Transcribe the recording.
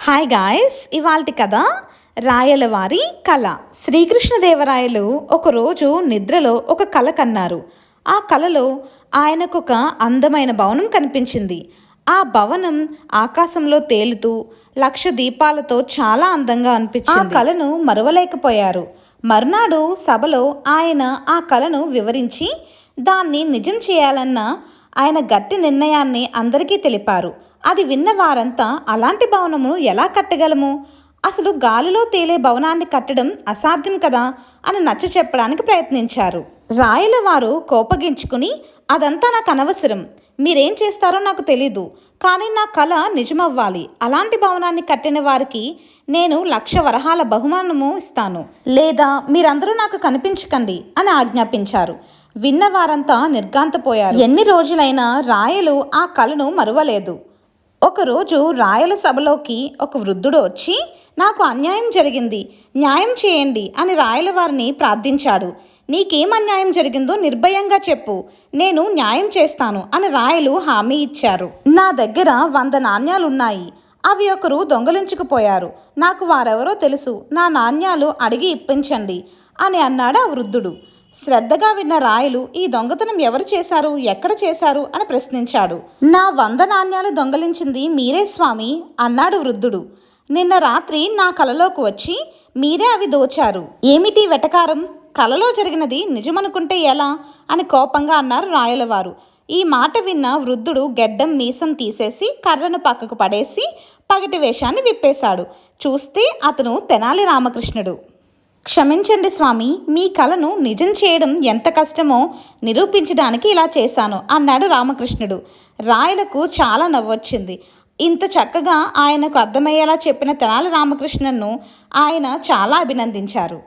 Hi guys, ఇవాల్టి కథ రాయలవారి కళ. శ్రీకృష్ణదేవరాయలు ఒకరోజు నిద్రలో ఒక కళ కన్నారు. ఆ కళలో ఆయనకు ఒక అందమైన భవనం కనిపించింది. ఆ భవనం ఆకాశంలో తేలుతూ 1,00,000 దీపాలతో చాలా అందంగా అనిపించింది. ఆ కళను మరువలేకపోయారు. మర్నాడు సభలో ఆయన ఆ కళను వివరించి దాన్ని నిజం చేయాలన్న ఆయన గట్టి నిర్ణయాన్ని అందరికీ తెలిపారు. అది విన్న వారంతా అలాంటి భవనము ఎలా కట్టగలము, అసలు గాలిలో తేలే భవనాన్ని కట్టడం అసాధ్యం కదా అని నచ్చ చెప్పడానికి ప్రయత్నించారు. రాయల వారు కోపగించుకుని, అదంతా నాకు అనవసరం, మీరేం చేస్తారో నాకు తెలీదు, కానీ నా కళ నిజమవ్వాలి. అలాంటి భవనాన్ని కట్టిన వారికి నేను 1,00,000 వరహాల బహుమానము ఇస్తాను, లేదా మీరందరూ నాకు కనిపించకండి అని ఆజ్ఞాపించారు. విన్నవారంతా నిర్ఘాంతపోయారు. ఎన్ని రోజులైనా రాయలు ఆ కళను మరువలేదు. ఒకరోజు రాయల సభలోకి ఒక వృద్ధుడు వచ్చి, నాకు అన్యాయం జరిగింది, న్యాయం చేయండి అని రాయల వారిని ప్రార్థించాడు. నీకేం అన్యాయం జరిగిందో నిర్భయంగా చెప్పు, నేను న్యాయం చేస్తాను అని రాయలు హామీ ఇచ్చారు. నా దగ్గర 100 నాణ్యాలున్నాయి, అవి ఒకరు దొంగలించుకుపోయారు, నాకు వారెవరో తెలుసు, నా నాణ్యాలు అడిగి ఇప్పించండి అని అన్నాడు ఆ వృద్ధుడు. శ్రద్ధగా విన్న రాయలు, ఈ దొంగతనం ఎవరు చేశారు, ఎక్కడ చేశారు అని ప్రశ్నించాడు. నా 100 నాణ్యాలు దొంగలించింది మీరే స్వామి అన్నాడు వృద్ధుడు. నిన్న రాత్రి నా కలలోకి వచ్చి మీరే అవి దోచారు. ఏమిటి వెటకారం, కలలో జరిగినది నిజమనుకుంటే ఎలా అని కోపంగా అన్నారు రాయలవారు. ఈ మాట విన్న వృద్ధుడు గెడ్డం మీసం తీసేసి కర్రను పక్కకు పడేసి పగటి వేషాన్ని విప్పేశాడు. చూస్తే అతను తెనాలి రామకృష్ణుడు. క్షమించండి స్వామి, మీ కళను నిజం చేయడం ఎంత కష్టమో నిరూపించడానికి ఇలా చేశాను అన్నాడు రామకృష్ణుడు. రాయలకు చాలా నవ్వొచ్చింది. ఇంత చక్కగా ఆయనకు అర్థమయ్యేలా చెప్పిన తెనాలి రామకృష్ణన్ను ఆయన చాలా అభినందించారు.